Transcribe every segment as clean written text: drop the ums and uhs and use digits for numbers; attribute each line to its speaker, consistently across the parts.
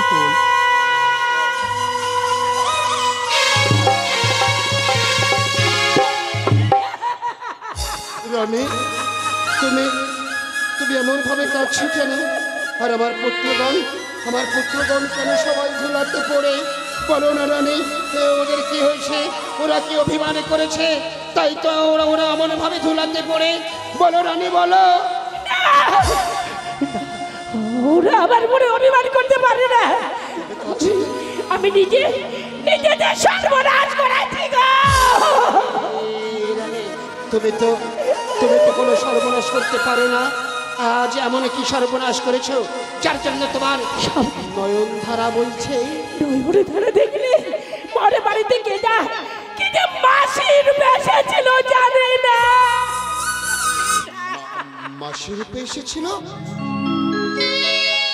Speaker 1: তোল।
Speaker 2: রানী, তুমি তুমি এমন ভাবে কাঁদছো কেন? আর আমার পুত্রগণ কেন সবাই ধুলাতে পড়ে? বলো না রানী, ওদের কি হয়েছে? ওরা কি অভিমান করেছে? তাই তো ওরা ওরা এমন ভাবে ধুলাতে পড়ে? বলো রানী, বলো।
Speaker 3: ওরা আমার মনে অভিমান করতে পারে না। আমি নিজেদের সর্বনাশ করেছি গো।
Speaker 2: তুমি তো কোনো সর্বনাশ করতে পারো না। আজ এমন কি সর্বনাশ করেছো যার জন্য তোমার নয়নধারা বলছে?
Speaker 3: নয়নধারা দেখলে পরে বাড়িতে কে যা কি যে মাসির বেশে ছিল জানে না।
Speaker 2: মাসির রূপে এসেছিল?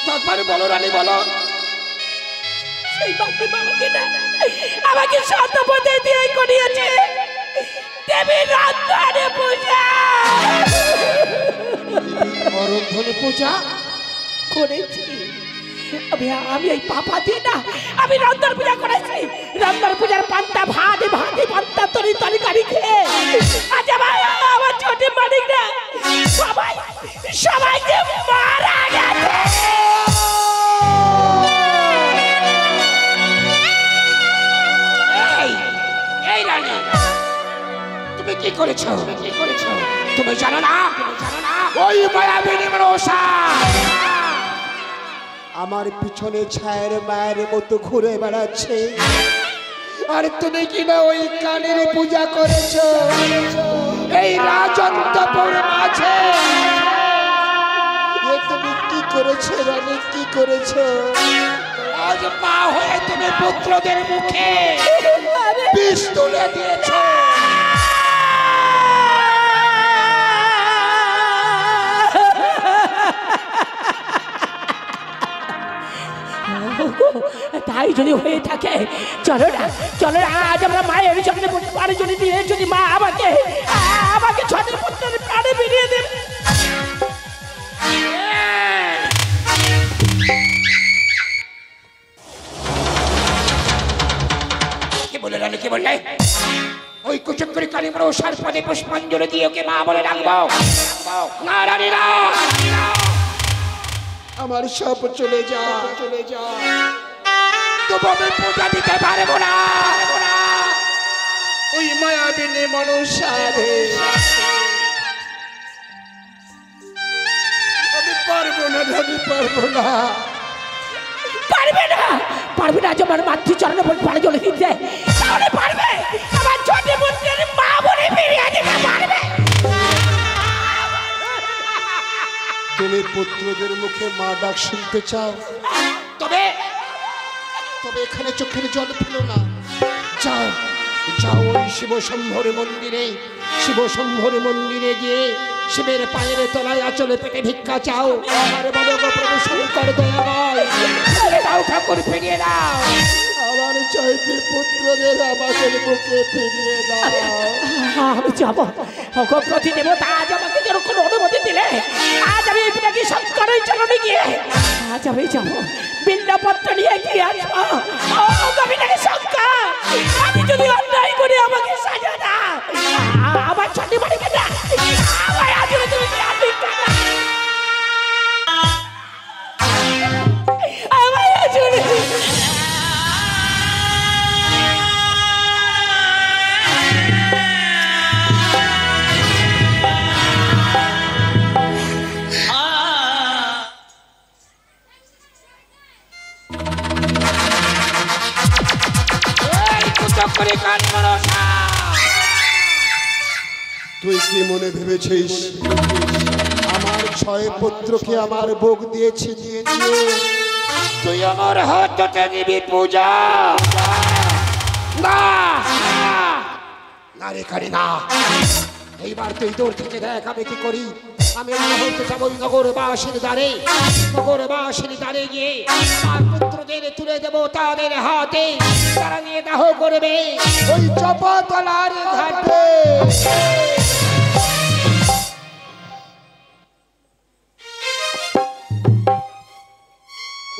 Speaker 2: তারপরে বলো রানী, বলো।
Speaker 3: সেই বাকি বাবাকে না আমাকে শতপথে দিয়ে করিয়েছে দেবীর রন্ধনে পূজা।
Speaker 2: রন্ধনে পূজা
Speaker 3: করেছি আমি এই পাপা দিয়ে না আমি রন্ধন পূজা করেছি। রন্ধন পূজার পান্তা ভাত পান্তা তরকারি খেয়ে আজ আমার ছোট মালিকরা সবাইকে মারা গেছে।
Speaker 2: এই রানী, তুমি কি করেছো? তুমি জানো না ওই মায়াবিনী মনসা আমার পিছনে ছায়ের মায়ের মতো ঘুরে বেড়াচ্ছে, আর তুমি কিনা ওই কানের পূজা করেছো এই রাজন্তপুর মাঝে। তুমি কি করেছো রানী, কি করেছো? আজ মা হয়ে তুমি পুত্রদের মুখে বিষ তুলে দিয়েছো।
Speaker 3: তাই যদি হয়ে থাকে চলো না আজ আমরা মায়ের সামনে পানি যদি দিয়ে যদি মা আমাকে ছোট পুত্রের প্রাণে বেরিয়ে দেবে।
Speaker 2: কি বলে রানী, কি বললে? ওই কুচক করে কালী মনসার পদে পুষ্পাঞ্জলি দিয়ে ওকে মা বলে ডাকবো? না রানী, না। আমার সব চলে যা তবে পূজা দিতে পারবো না ওই মায়াবিনী মনসারে। আমি পারবো না রানী, পারবো না।
Speaker 3: পারবে না আমার মাতৃচরণে পানি জলে দিতে, তাহলে পারবে আমার ছোট পুত্রের মা বলে ফিরিয়ে দিতে পারবে।
Speaker 2: তুমি পুত্রদের মুখে মা ডাক শুনতে চাও? তবে এখানে চোখের জল ফেলো না। যাও ওই শিবশম্ভর মন্দিরে গিয়ে শিবের পায়ের তলায় আঁচলে পেটে ভিক্ষা চাও। আর বলো গো প্রভু শঙ্কর দয়াময়, দাও ঠাকুর, ফিরিয়ে দাও আমার চাইতে পুত্রদের আমাদের মুখে ফিরিয়ে দাও।
Speaker 3: আমি যাবো প্রতি দেবতা আজ আমাকে যেরকম অনুমতি দিলে আজ আমি পিতাকে শঙ্করের চরণে গিয়ে আজ আমি যাবো বিল্লপত্র নিয়ে গিয়ে আসবো। শঙ্কর, আমি যদি অন্যায় করি আমাকে সাজা না, আমার ছোট বাড়িকে না আমায় আজ তুমি আমায় আজ
Speaker 2: তুই কি মনে ভেবেছিস আমার 6 পুত্রকে আমার ভোগ দিয়েছি দিয়ে তুই আমার হাতটা দিবি পূজা? না রে কারি না। এইবার তুই দূর থেকে দেখ আমি কি করি। আমি হইতে যাবো নগরবাসীর দ্বারে গিয়ে তার পুত্রদের তুলে দেবো তাদের হাতে, তারা নিয়ে দাহ করবে ওই চপতলার ঘাটে।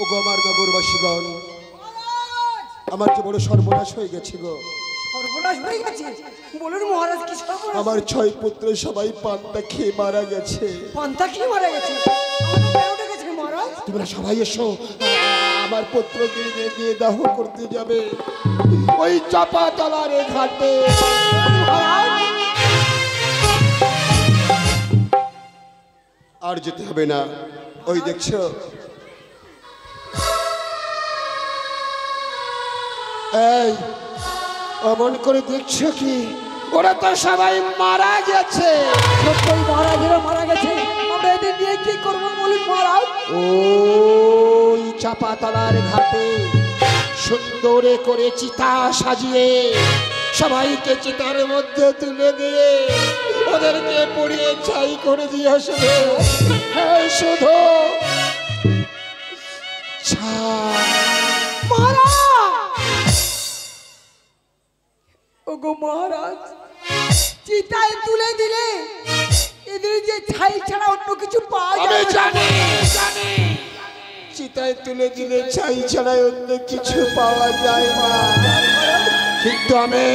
Speaker 2: ও গো আমার নগরবাসীগণ, আমার যে বড় সর্বনাশ হয়ে গেছে গো।
Speaker 1: সর্বনাশ হয়ে গেছে? বলুন মহারাজ, কি সর্বনাশ?
Speaker 2: আমার 6 পুত্র সবাই পান্তা খেয়ে মারা গেছে।
Speaker 1: পান্তা কি মারা গেছে? আমাদের পেয়ে উঠে গেছে মহারাজ।
Speaker 2: তোমরা সবাই এসো, আমার পুত্রকে নিয়ে দাহ করতে যাবে ওই চাপাতলার ঘাটে। আর যেতে হবে না, ওই দেখছো এই অমন করে দেখছো কি? ওরা তো সবাই মারা গেছে।
Speaker 1: সত্যই মহারাজেরা মারা গেছে। আমরা এদের নিয়ে কি করবো বলুন মহারাজ?
Speaker 2: ওই চাপাতলার ঘাটে সুন্দর করে চিতা সাজিয়ে সবাইকে চিতার মধ্যে তুলে দিয়ে ওদেরকে পুড়িয়ে ছাই করে দিয়ে আসবে। হ্যাঁ, শুধু
Speaker 1: ওগো মহারাজ, চিতায় তুলে দিলে এদের যে ছাই ছাড়া অন্য কিছু পাওয়া
Speaker 2: আমি
Speaker 1: যাবে না।
Speaker 2: জানি জানি, চিতায় তুলে দিলে ছাই ছাড়া অন্য কিছু পাওয়া যায় না, কিন্তু আমি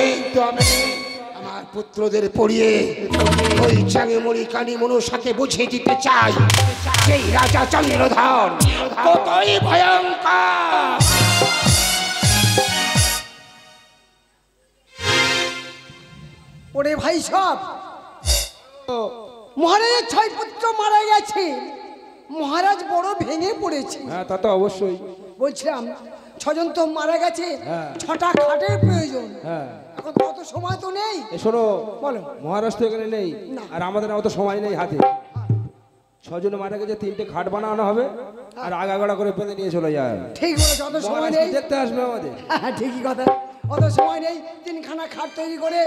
Speaker 2: আমার পুত্রদের পড়িয়ে ওই চাঙেমুড়ি কালী মনসাকে বুঝিয়ে দিতে চাই সেই রাজা চন্দ্রধর কতই ভয়ঙ্কর।
Speaker 1: ওরে ভাই সব, মহারাজের 6 পুত্র মারা গেছে। মহারাজ বড় ভেঙে পড়েছে।
Speaker 4: হ্যাঁ, তা তো অবশ্যই।
Speaker 1: বলছিলাম 6 জন তো মারা গেছে,
Speaker 4: হ্যাঁ।
Speaker 1: 6টা খাটের প্রয়োজন।
Speaker 4: হ্যাঁ,
Speaker 1: এখন কত সময় তো নেই।
Speaker 4: শোনো,
Speaker 1: বলো।
Speaker 4: মহারাজ তো এখানে নেই,
Speaker 1: না।
Speaker 4: আর আমাদের অত সময় নেই হাতে। 6 জন মারা গেছে, 3টে খাট বানানো হবে, আর আগাগোড়া করে বেঁধে নিয়ে চলে যায়।
Speaker 1: ঠিক বলেছ, অত সময়
Speaker 4: মহারাজ
Speaker 1: নেই।
Speaker 4: কি দেখতে আসবে আমাদের?
Speaker 1: হ্যাঁ, ঠিকই কথা, অত সময় নেই। 3খানা খাট তৈরি করে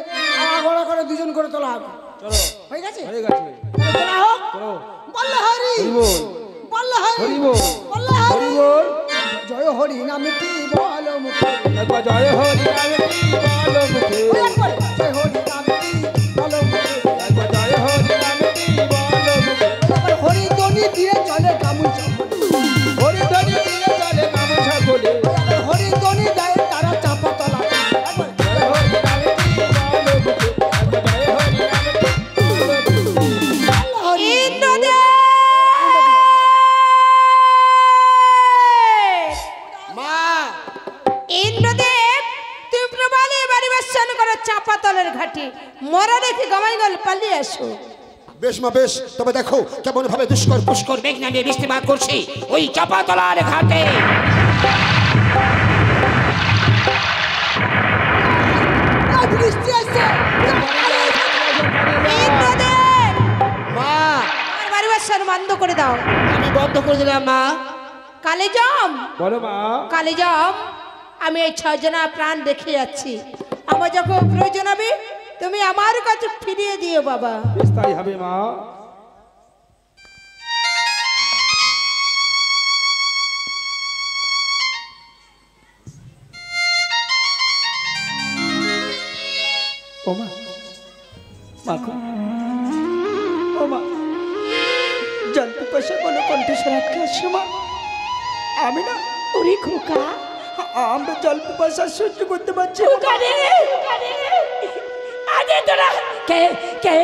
Speaker 1: আগাগোড়া করে 2 জন করে তোলা হবে।
Speaker 4: চলো,
Speaker 1: হয়ে গেছে?
Speaker 4: হয়ে গেছে।
Speaker 1: তোলা হোক।
Speaker 4: চলো,
Speaker 1: বল্লা হরি,
Speaker 4: হরি বল,
Speaker 1: বল্লা হরি,
Speaker 4: হরি বল,
Speaker 1: বল্লা
Speaker 4: হরি
Speaker 1: হরি।
Speaker 4: বল।
Speaker 1: জয় হরি নামটি বলো মুখে।
Speaker 4: একবার জয় হরি নামটি বলো মুখে।
Speaker 1: ওই একবার, জয় হরি নামটি বলো মুখে।
Speaker 4: একবার জয় হরি নামটি বলো মুখে।
Speaker 1: একবার হরি ধ্বনি দিয়ে চলে গামুছা বলে।
Speaker 4: হরি ধ্বনি দিয়ে চলে গামছা খুলে।
Speaker 1: একবার হরি ধ্বনি দেয় তারা চাপা তলা। একবার
Speaker 4: জয় হরি নামটি বলো মুখে। একবার জয় হরি নামটি বলো মুখে।
Speaker 1: বল্লা হরি।
Speaker 2: মা,
Speaker 5: ইন্দ্রদেব, তুমি প্রবলে বাড়ি বাসন করো চাপাতলের ঘাটে। মরা রেখে গমাইগল পালিয়ে আসো।
Speaker 2: বেশ মা বেশ, তবে দেখো কেমন ভাবে দুষ্কর পুষ্কর মেঘনা নিয়ে বৃষ্টিপাত করছে ওই চাপাতলার ঘাটে।
Speaker 1: এই বৃষ্টি আসছে।
Speaker 5: ইন্দ্রদেব,
Speaker 2: মা,
Speaker 5: আমার বাড়ি বাসন বন্ধ করে দাও।
Speaker 2: আমি বন্ধ করে দিলাম মা।
Speaker 5: কালিজম,
Speaker 4: বলো মা।
Speaker 5: কালিজম, আমি এই 6 জনা প্রাণ রেখে যাচ্ছি। আমার যখন প্রয়োজন হবে তুমি আমার কাছে ফিরিয়ে দিও বাবা।
Speaker 4: বেশ তাই হবে মা।
Speaker 3: ও মা, মা গো, ও মা, জল পিপাসা কোনো কণ্ঠস্বর আটকে আসছে মা। আমি না,
Speaker 5: ওরে খোকা,
Speaker 3: আমরা জল পিপাসা সহ্য করতে পারছি না।
Speaker 5: খোকা রে, আরে তোরা কে কে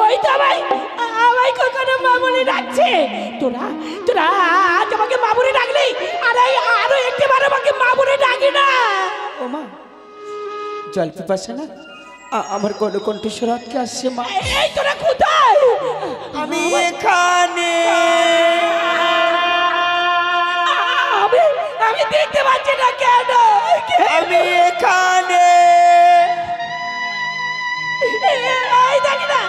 Speaker 5: ওই তো আমায় কখনো মা বলে ডাকছে। তোরা তোরা আজ আমাকে মা বলে ডাকলি, আর আরো একটিবার আমাকে মা বলে ডাকি না।
Speaker 3: ও মা, জল পিপাসা না, আমার কোনো কণ্ঠস্বর আটকে আসছে মা।
Speaker 5: এই তোরা কোথায়?
Speaker 3: আমি এখানে,
Speaker 5: আমি দেখতে পাচ্ছি না কেন?
Speaker 3: আমি এখানে।
Speaker 5: এই দেখি না,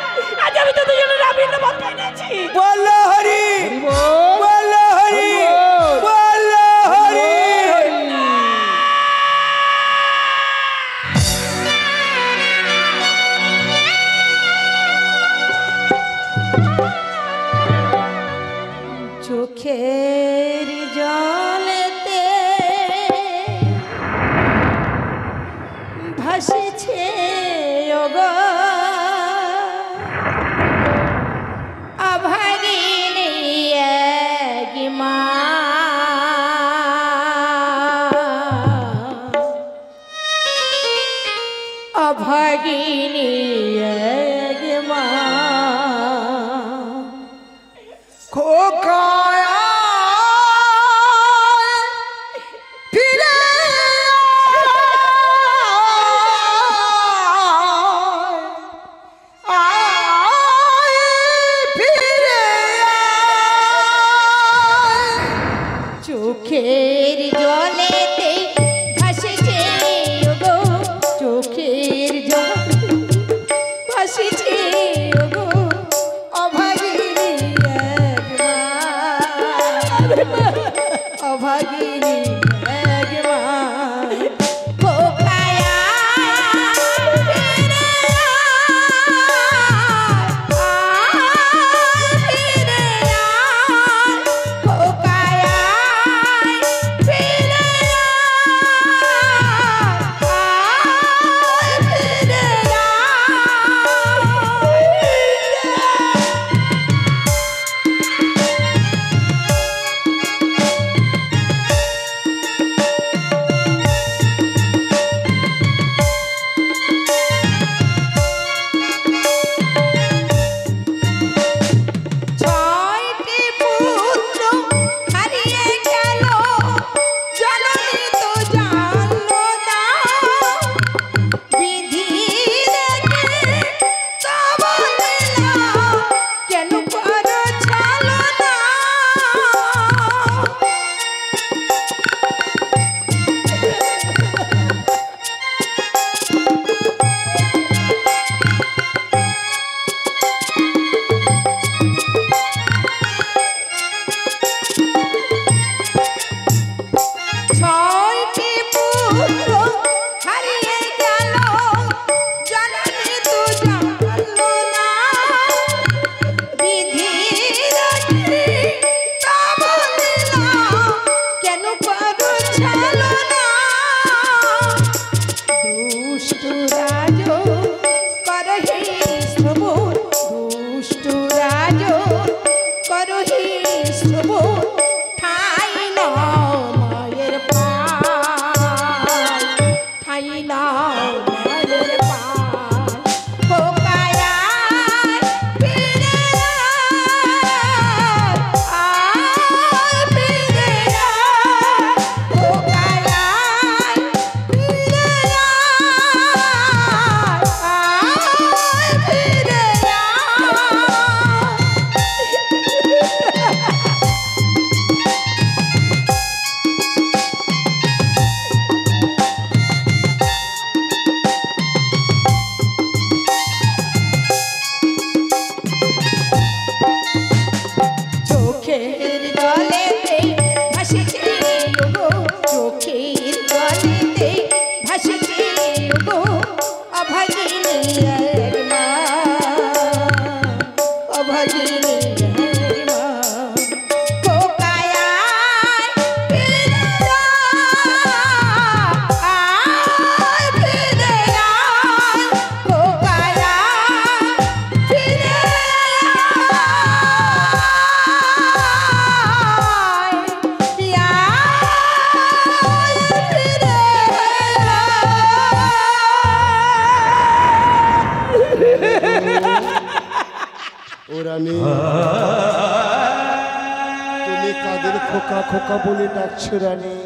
Speaker 5: আজ আমি তো দুজনের আবির্ণ বন্ধ এনেছি।
Speaker 3: বলো হরি,
Speaker 4: হরি বল,
Speaker 3: বলো হরি, বলো হরি।
Speaker 5: চোখের জলেতে ভাসিছে ওগো অভাগিনী এক মা।
Speaker 1: খোকায় ফিরে
Speaker 5: চোখের জলেতে ভাসেছে ওগো, চোখের জল ভাসেছে ওগো,
Speaker 1: অভাগিনী
Speaker 5: অভাগিনী একমা খোকায়া ফিরে ফিরে খোকায়া ফিরে ফিরে ছয়টি পুত্র হারিয়ে গেল, জননী তো জানলো না, বিধি রেখে তব লীলা কেন করো ছলনা। ছয়টি পুত্র হারিয়ে গেল, জননী তো জানলো না, বিধি রেখে তব লীলা কেন করো ছলনা। দুষ্ট রাজ করহি শ্রবণ, দুষ্ট রাজ করহি শ্রবণ, ঠাই নাও মায়ের পায়, ঠাই নাও মায়ের পায়। খোকায়া ফিরে ফিরে খোকায়া ফিরে ফিরে চোখের জলেতে ভাসেছে ওগো, চোখের জলেতে ভাসেছে ওগো, অভাগিনী একমা, অভাগিনী একমা খোকায়া ফিরে ফিরে খোকায়া ফিরে
Speaker 2: ও রানী, তুমি কাদের খোকা খোকা বলে ডাকছো রানী?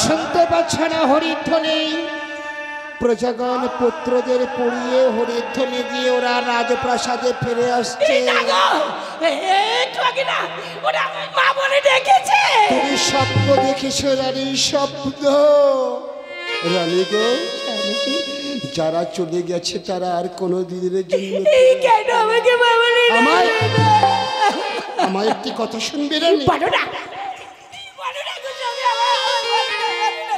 Speaker 2: শুনতে পাচ্ছ না হরিধ্বনি? প্রজাগণ পুত্রদের পড়িয়ে হরিধ্বনি দিয়ে ওরা রাজপ্রাসাদে ফিরে আসছে। তুমি স্বপ্ন দেখেছো রানী, স্বপ্ন। রানী গো, যারা চলে গেছে তারা আর কোনো দিনের জন্য
Speaker 5: কেন আমাকে মামনি
Speaker 2: আমায় আমায় একটি কথা শুনবে রানী?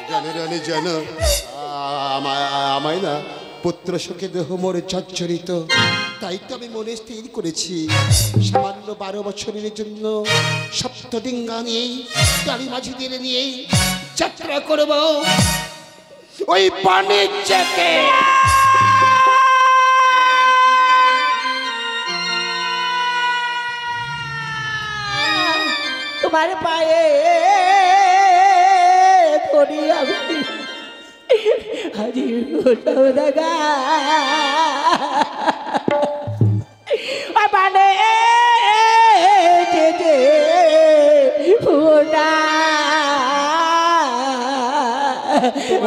Speaker 2: জানো রানী, জানো আমায় না পুত্র শোকে দেহ মোরে চচ্চরিত, তাই তো আমি মনে স্থির করেছি সামান্য 12 বছরের জন্য সপ্তডিঙ্গা নিয়ে গাড়ি মাঝিদের নিয়ে যাত্রা করব ওই বাণিজ্যকে।
Speaker 3: তোমার পায়ে ধরি আমি হাজি দাগা মানে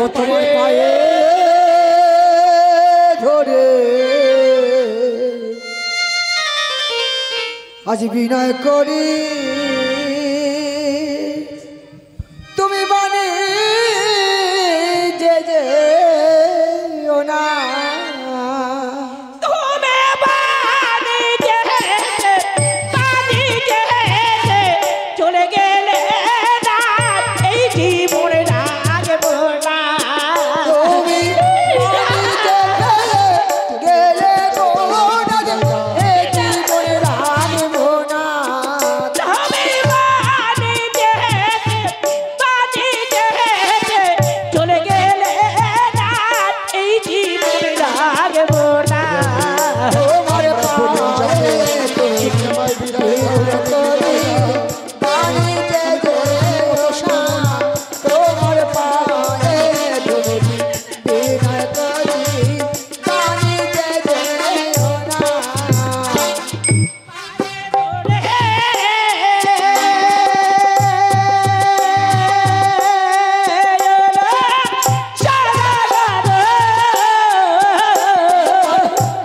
Speaker 1: ও তোমার পায়ে ধরে আজ বিনয় করি তুমি মানে যে যে ও না
Speaker 5: তুমি বাড়ি যে চলে গেলে না এই জীবনে রাখবো না
Speaker 1: তুমি গেলে গো না এই জীবনে রাখবো না
Speaker 5: তুমি বাড়ি যে চলে গেলে না এই জীবনে রাখবো না
Speaker 1: তোমার পায়ে
Speaker 2: তুমি আমায় বিদায় করে
Speaker 1: বাণী যে যে ওষা তোমার পায়ে ধরে বিনয় করি বাণী যে যে ওনা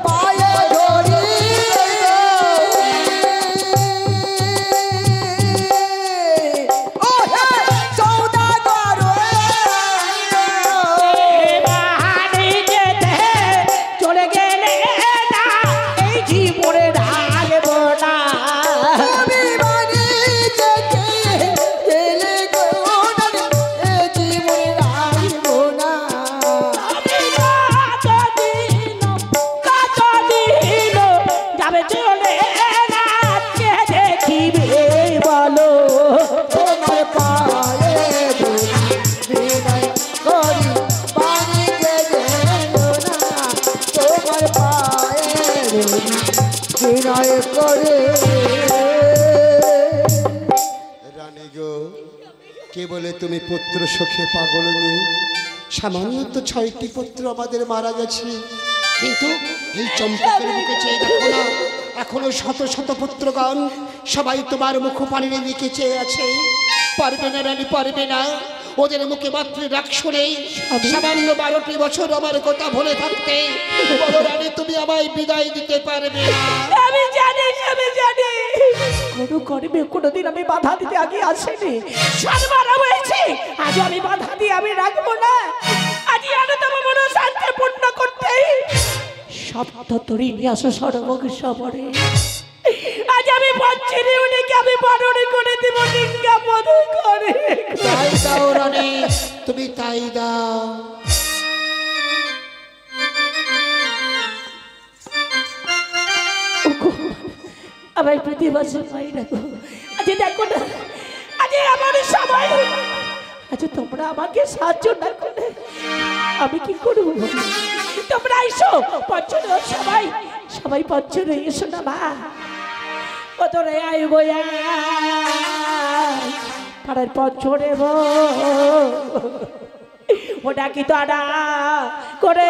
Speaker 1: পায়ে ধরি ও হে সৌদাগর
Speaker 5: চলে গেলে না এই জীবনে রাখবো না
Speaker 1: তুমি বাণী যে গেলে গো না এ জীবনে রাখবো না
Speaker 5: যাবে চলে না কে দেখিবে বলো
Speaker 1: তোমার পায়ে ধরি বিনয় করি বাণী যে না তোমার পায়ে ধরি বিনয় করে
Speaker 2: রানী গো কে বলে তুমি পুত্র সুখে পাগল নেই সামান্য তো 6টি পুত্র আমাদের মারা গেছে কিন্তু এই চম্পকের বুকে চেয়ে দেখো না এখনো শত শত পুত্রগণ সবাই তোমার মুখ পানির দিকে চেয়ে আছে পারবে না রানী পারবে না ওদের মুখে মাত্র ডাক শুনে সামান্য 12টি বছর আমার কথা ভুলে থাকতে বলো রানী তুমি আমায় বিদায় দিতে পারবে না
Speaker 5: আমি জানি কোনো কর্মে কোনোদিন আমি বাধা দিতে আগে আসেনি সর্বরা হয়েছে আজ আমি বাধা দিয়ে আমি রাখবো না আজ আনতম মন শান্তি পূর্ণ করতে সপ্ত তরি নিয়ে আসো সর্বক সবরে আজ আমি পঞ্চেরি উনিকে আমি বরণ করে দেব লিঙ্গা মধু করে
Speaker 2: তাই দাও রানী তুমি তাই দাও
Speaker 5: আমার প্রতিবাসে পাই রাখো আজ দেখো না আজ আমার সময় আজ তোমরা আমাকে সাহায্য না করলে আমি কি করবো তোমরা এসো পঞ্চরে সবাই সবাই পঞ্চরে এসো না মা ও তোরে আই গোয়া পাড়ার পঞ্চরে ওটা কি তারা করে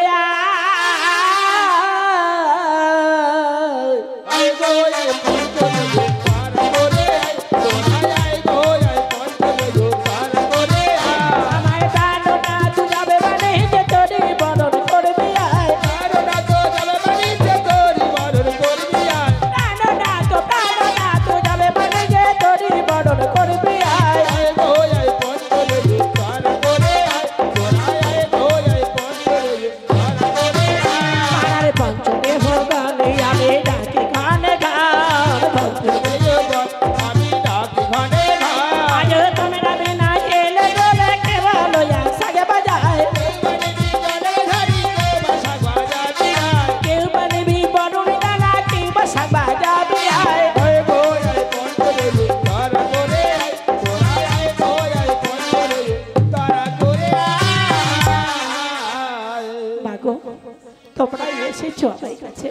Speaker 5: তোমরা এসেছো আমার কাছে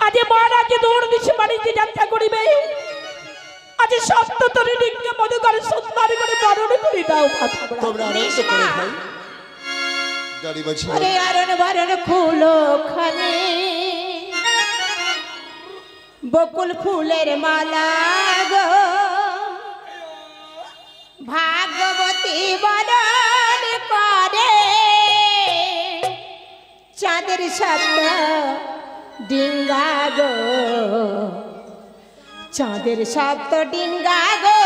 Speaker 5: আজ মহারাজ দৌড় দিচ্ছে বাড়িতে যাত্রা করিবে আজ সপ্ত তরি লিঙ্গে মধু করে সুন্দর করে বরণ করি দাও
Speaker 2: তোমরা আনন্দ করো ভাই দাঁড়ি বাজি
Speaker 5: আরে আরণ বরণ খুলো খানে বকুল ফুলের মালা গো ভাগবতী বরণ চাঁদের সাত ডিঙ্গা গো, চাঁদের সাত ডিঙ্গা গো।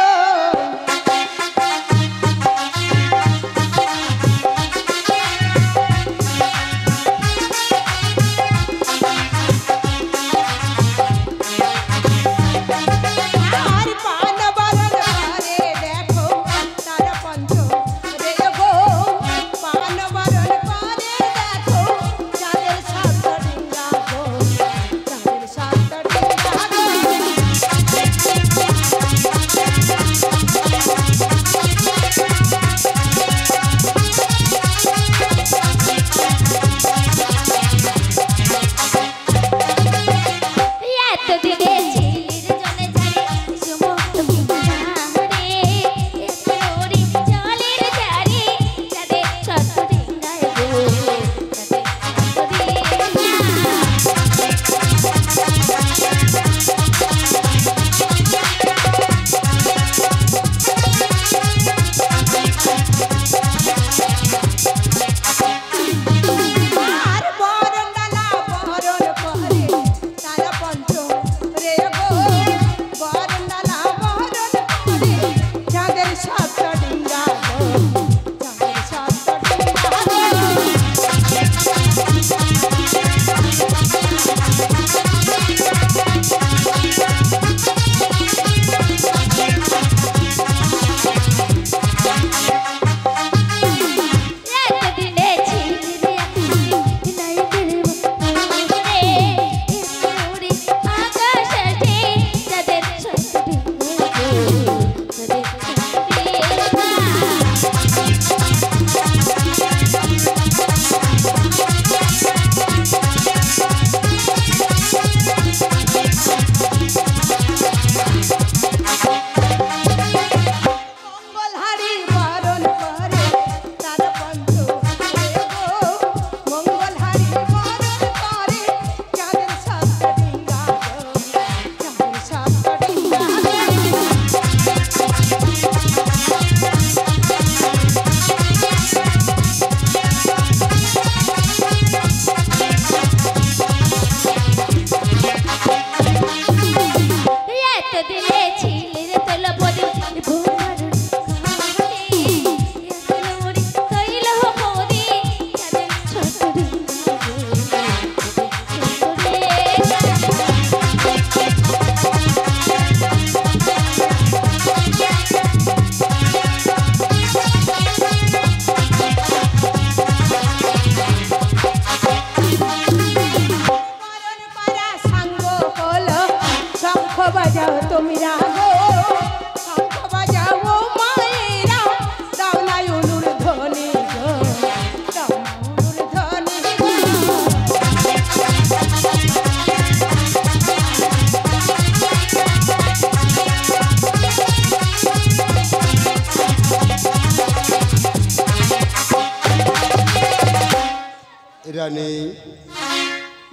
Speaker 2: রানী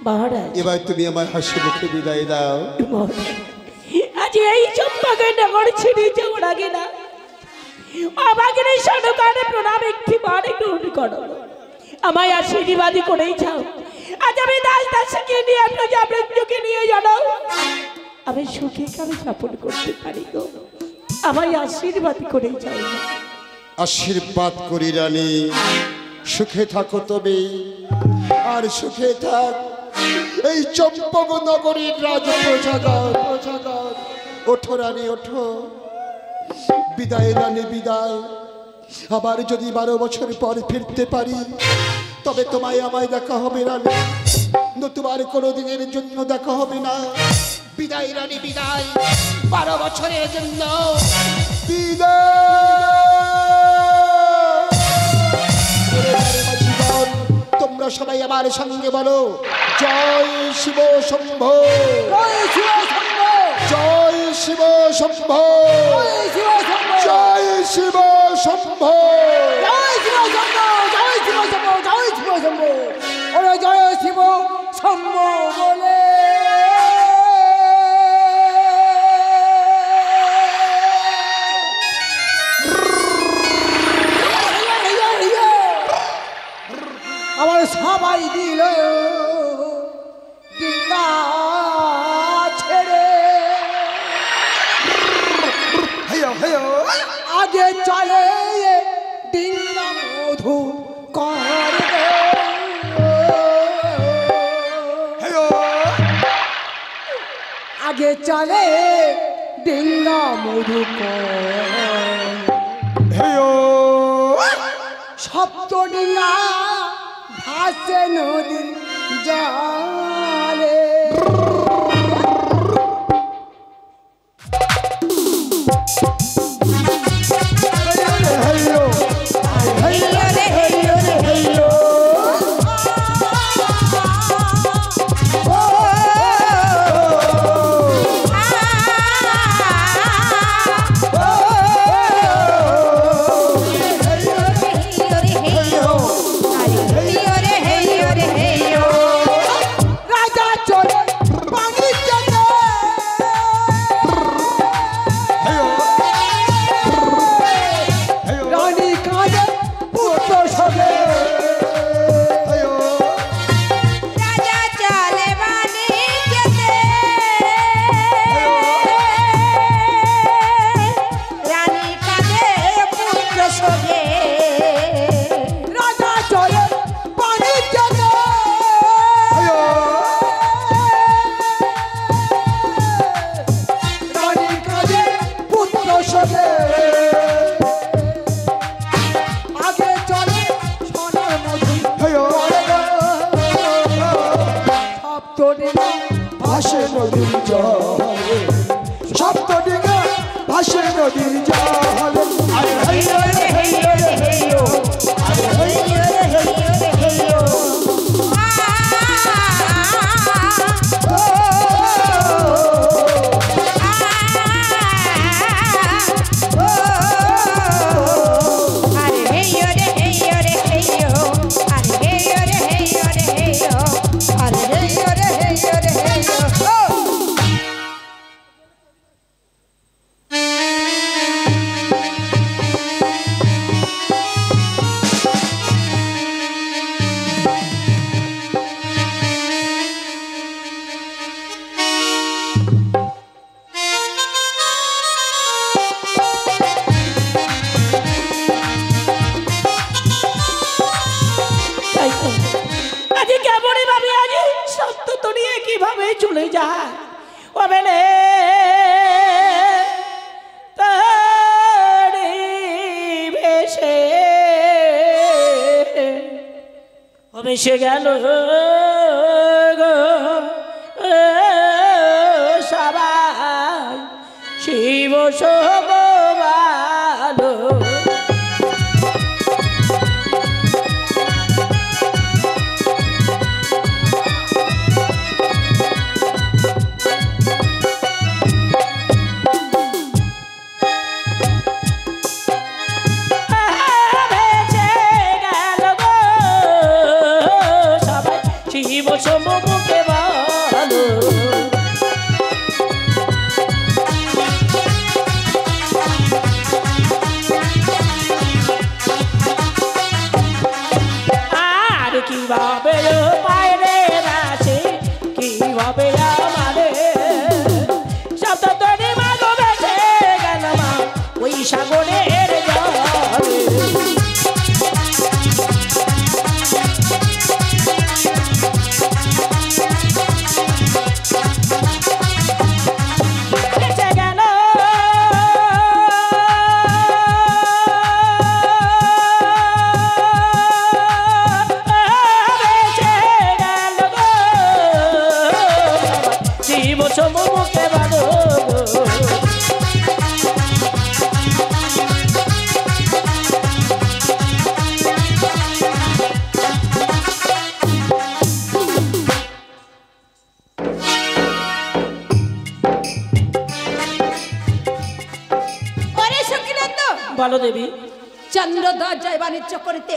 Speaker 3: মহারাজ
Speaker 2: এবার তুমি আমার হাসি মুখে বিদায় দাও।
Speaker 3: আজ এই চম্পাকে নগর ছেড়ে যাওয়ার আগে না আমাকে সনকারে প্রণাম একটি বার গ্রহণ করো, আমায় আশীর্বাদী করেই যাও। আজ আমি দাস দাসকে নিয়ে আপনাকে আপনাকে নিয়ে জানাও আমি সুখে কালে যাপন করতে পারি গো, আমায় আশীর্বাদ করেই যাও।
Speaker 2: আশীর্বাদ করি রানী, সুখে থাকো তবে, আর সুখে থাক এই চম্পক নগরীর রাজপ্রজাগণ। ওঠো রানী ওঠো, বিদায় রানী বিদায়। আবার যদি 12 বছর পর ফিরতে পারি তবে তোমায় আমায় দেখা হবে রানী, নতুবার কোনো দিনের জন্য দেখা হবে না। বিদায় রানী বিদায়, 12 বছরের জন্য বিদায়। তোমরা সবাই আমার সঙ্গে বলো, জয় শিব শম্ভো,
Speaker 1: জয় শিব শম্ভো,
Speaker 2: জয় শিব শম্ভো,
Speaker 1: জয় শিব শম্ভো,
Speaker 2: জয় শিব শম্ভো,
Speaker 1: জয় শিব শম্ভো, জয় শিব শম্ভো, জয় শিব শম্ভো, ওরে জয় শিব শম্ভো বলে আমার সবাই দিল আগে চলে ডিঙ্গা মধু কর আগে চলে ডিঙ্গা মধু সপ্ত ডিঙ্গা ভাসে নদীর জলে
Speaker 2: ভাসে নদীর জলে সপ্ত ডিঙ্গা ভাসে নদীর জলে
Speaker 3: কিভাবে চলে যায় ও বেলে ভেসে গেল সবাই শিব শোভালো সম্মুখে ভালো আর কিভাবে পায়রে আছে কিভাবে আমারে শব্দ তরি মাগো ভেসে গেল মা ওই সাগরের জলে সম্মুখে ভালো বলো দেবী
Speaker 5: চন্দ্র দরজায় বাণিজ্য করতে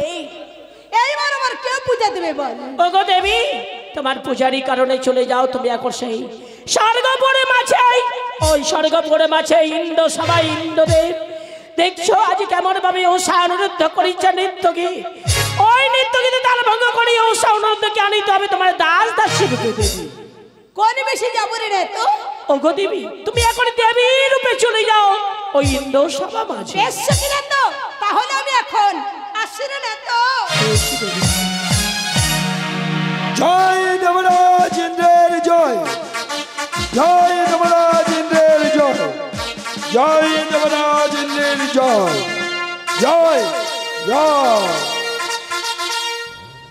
Speaker 5: এইবার আমার কে পূজা দেবে বল
Speaker 3: ওগো দেবী তোমার পূজারই কারণে চলে যাও তুমি এখন সেই স্বর্গপুরে মাছে ওই স্বর্গপুরে মাছে ইন্দ্র সবাই ইন্দ্রদেব দেখছো আজ কেমন ভাবে উষা অনুরুদ্ধ করিছে নৃত্য কি ওই নৃত্য কিন্তু তাল ভঙ্গ করি উষা অনুরুদ্ধকে আনিতে হবে তোমার দাস দাসী রূপে দেবী
Speaker 5: কোন বেশি যাবো রে তো
Speaker 3: ওগো দেবী তুমি এখন দেবী রূপে চলে যাও ওই ইন্দ্র সভা মাঝে।
Speaker 5: এসছো কিনা তো? তাহলে আমি এখন আসছি না তো।
Speaker 4: জয় দেবরাজ ইন্দ্রের জয়, জয় দেবরাজ ইন্দ্রের জয়, জয় দেবরাজ ইন্দ্রের জয়, জয় জয়।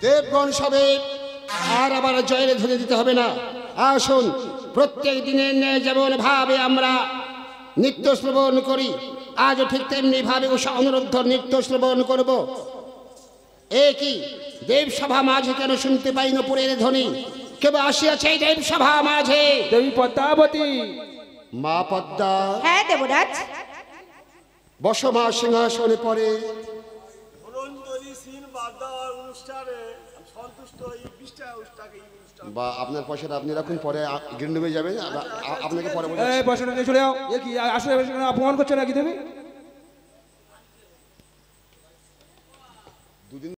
Speaker 2: দেবগণ সবে আর আবার জয়ের ধ্বনি দিতে হবে না। আসুন, প্রত্যেক দিনের ন্যায় যেমন ভাবে আমরা নৃত্য শ্রবণ করি, আজও ঠিক তেমনি ভাবে অনুরুদ্ধ নৃত্য শ্রবণ করব। এ কি দেবসভা মাঝে কেন শুনতে পাই নপুরের ধ্বনি? কেউ আসিয়াছে এই দেবসভা মাঝে?
Speaker 4: দেবী পদ্মাবতী,
Speaker 2: মা পদ্মা,
Speaker 5: হ্যাঁ দেবরাজ।
Speaker 2: বসো মা সিংহাসনে পরে। বা আপনার পয়সাটা আপনি রাখুন, পরে গিন্ডুমে যাবেন, আপনাকে পরে বলে।
Speaker 4: এই পয়সাটা নিয়ে চলে যাও। এ কি আসলে অপমান করছে নাকি তুমি?